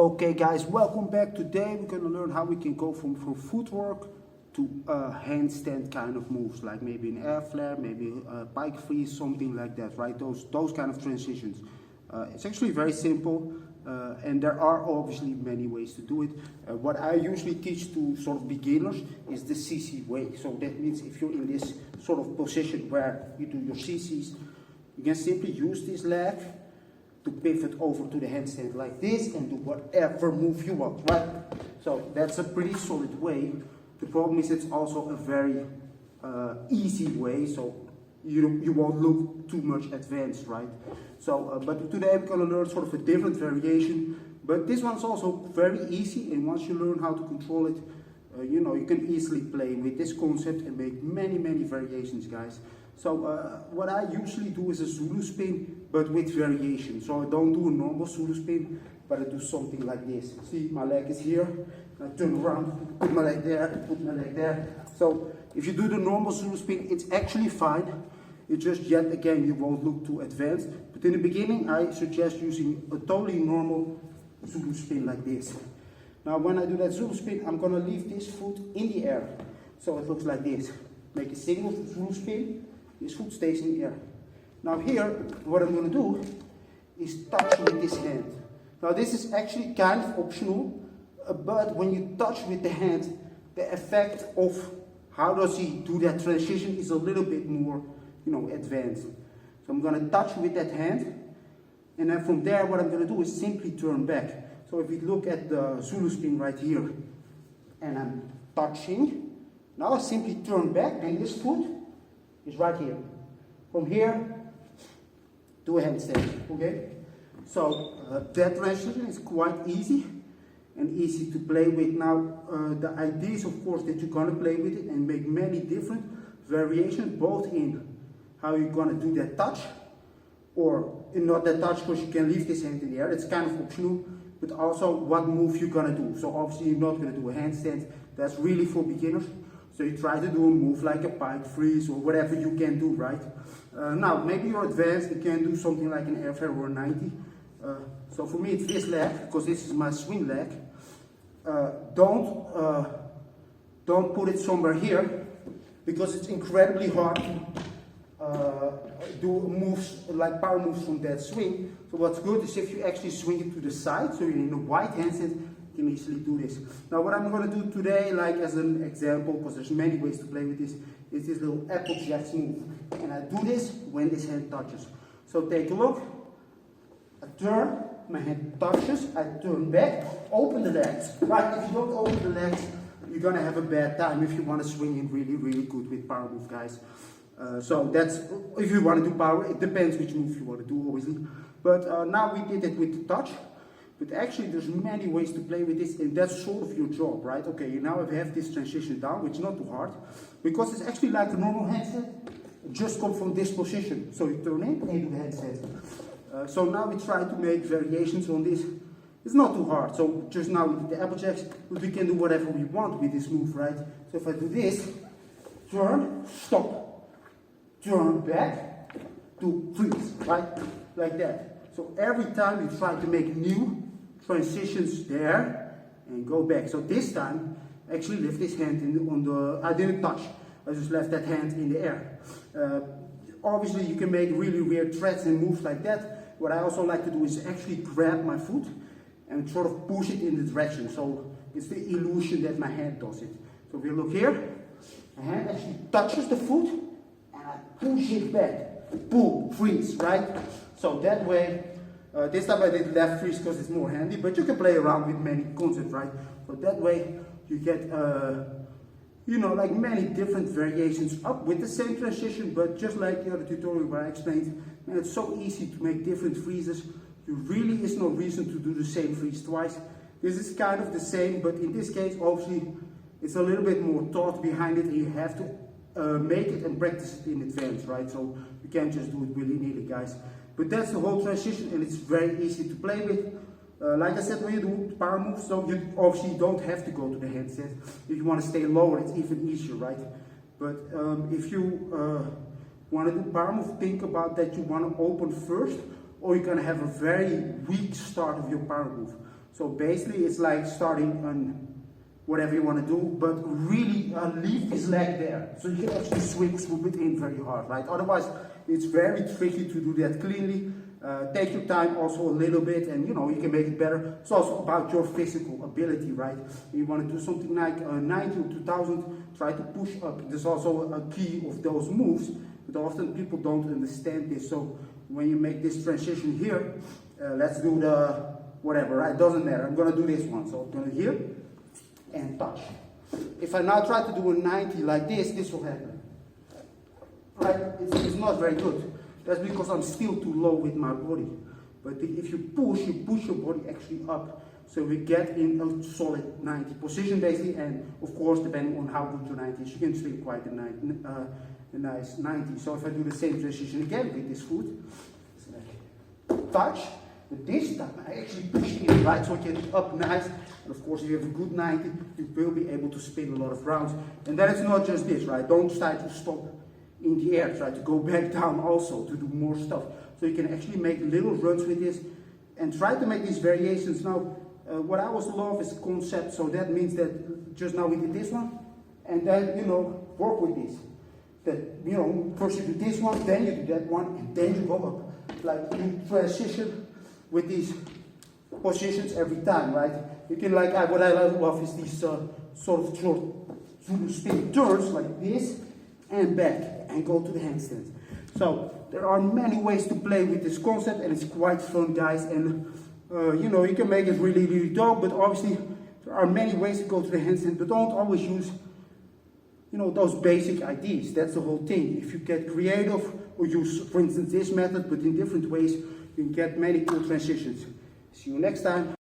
Okay guys, welcome back. Today we're going to learn how we can go from footwork to handstand kind of moves, like maybe an air flare, maybe a pike freeze, something like that, right? Those kind of transitions. It's actually very simple, and there are obviously many ways to do it. What I usually teach to sort of beginners is the CC way. So that means if you're in this sort of position where you do your CCs, you can simply use this leg to pivot over to the handstand like this and do whatever move you want, right? So that's a pretty solid way. The problem is it's also a very easy way, so you won't look too much advanced, right? So, but today I'm gonna learn sort of a different variation, but this one's also very easy, and once you learn how to control it, you can easily play with this concept and make many variations, guys. So what I usually do is a Zulu spin, but with variation. So I don't do a normal Zulu spin, but I do something like this. See, my leg is here, I turn around, put my leg there, put my leg there. So if you do the normal Zulu spin, it's actually fine. It's just, yet again, you won't look too advanced. But in the beginning, I suggest using a totally normal Zulu spin like this. Now when I do that Zulu spin, I'm gonna leave this foot in the air. So it looks like this. Make a single Zulu spin. This foot stays in the air. Now here, what I'm going to do is touch with this hand. Now this is actually kind of optional, but when you touch with the hand, the effect of how does he do that transition is a little bit more, advanced. So I'm going to touch with that hand, and then from there what I'm going to do is simply turn back. So if we look at the Zulu spin right here, and I'm touching, now I simply turn back, and this foot is right here. From here to a handstand, okay? So that transition is quite easy and easy to play with. Now the idea is, of course, that you're gonna play with it and make many different variations, both in how you're gonna do that touch, or in not that touch, because you can leave this hand in the air, it's kind of optional, but also what move you're gonna do. So obviously you're not gonna do a handstand, that's really for beginners. So you try to do a move like a pike freeze or whatever you can do, right? Now, maybe you're advanced, you can do something like an air flare or a 90. So for me, it's this leg, because this is my swing leg. Don't put it somewhere here, because it's incredibly hard to do moves, like power moves from that swing. So what's good is if you actually swing it to the side, so you're in a wide handstand, you can easily do this. Now what I'm going to do today, like as an example, because there's many ways to play with this, is this little apple jacks move. And I do this when this hand touches. So take a look, I turn, my hand touches, I turn back, open the legs. Right, if you don't open the legs, you're going to have a bad time if you want to swing it really good with power move, guys. So that's, if you want to do power, it depends which move you want to do, obviously. But now we did it with the touch. But actually there's many ways to play with this, and that's sort of your job, right? Okay, you now have this transition down, which is not too hard, because it's actually like a normal handstand, just come from this position. So you turn in and do the handstand. So now we try to make variations on this. It's not too hard. So just now we did the apple jacks, but we can do whatever we want with this move, right? So if I do this, turn, stop, turn back, to freeze, right? Like that. So every time you try to make new transitions there and go back. So this time, actually lift this hand I didn't touch, I just left that hand in the air. Obviously you can make really weird threads and moves like that. What I also like to do is actually grab my foot and sort of push it in the direction. So it's the illusion that my hand does it. So if you look here, my hand actually touches the foot and I push it back. Pull, freeze, right? So that way, this time I did left freeze because it's more handy, but you can play around with many concepts, right? So that way you get, like many different variations up with the same transition, but just like the other tutorial where I explained, man, it's so easy to make different freezes. There really is no reason to do the same freeze twice. This is kind of the same, but in this case, obviously, it's a little bit more thought behind it, and you have to make it and practice it in advance, right? So you can't just do it willy-nilly, guys. But that's the whole transition, and it's very easy to play with. Like I said, when you do power moves, so you obviously don't have to go to the handstand. If you want to stay lower, it's even easier, right? But if you want to do power move, think about that you want to open first, or you're going to have a very weak start of your power move. So basically it's like starting on whatever you want to do, but really leave his leg there. So you can actually swoop it in very hard, right? Otherwise, it's very tricky to do that cleanly. Take your time also a little bit, and you know, you can make it better. It's also about your physical ability, right? You want to do something like 90 or 2000, try to push up. There's also a key of those moves, but often people don't understand this. So when you make this transition here, let's do the whatever, right? Doesn't matter. I'm gonna do this one. So I'm gonna here and touch. If I now try to do a 90 like this will happen. Right? It's not very good. That's because I'm still too low with my body. But if you push your body actually up. So we get in a solid 90 position basically, and of course depending on how good your 90 is, you can still quite a nice 90. So if I do the same transition again with this foot, so like touch, but this time I actually push in, right? So I get it up nice. And of course if you have a good 90, you will be able to spin a lot of rounds. And then it's not just this, right? Don't try to stop in the air, try to go back down also to do more stuff. So you can actually make little runs with this and try to make these variations. Now, what I also love is concept. So that means that just now we did this one, and then, you know, work with this. That, you know, first you do this one, then you do that one, and then you go up. Like you transition with these positions every time, right? You can like, what I love is these sort of short Zulu spin turns like this and back and go to the handstands. So there are many ways to play with this concept, and it's quite fun, guys. And you know, you can make it really, really dope, but obviously there are many ways to go to the handstand, but don't always use, you know, those basic ideas. That's the whole thing. If you get creative or use, for instance, this method, but in different ways, you can get many cool transitions. See you next time.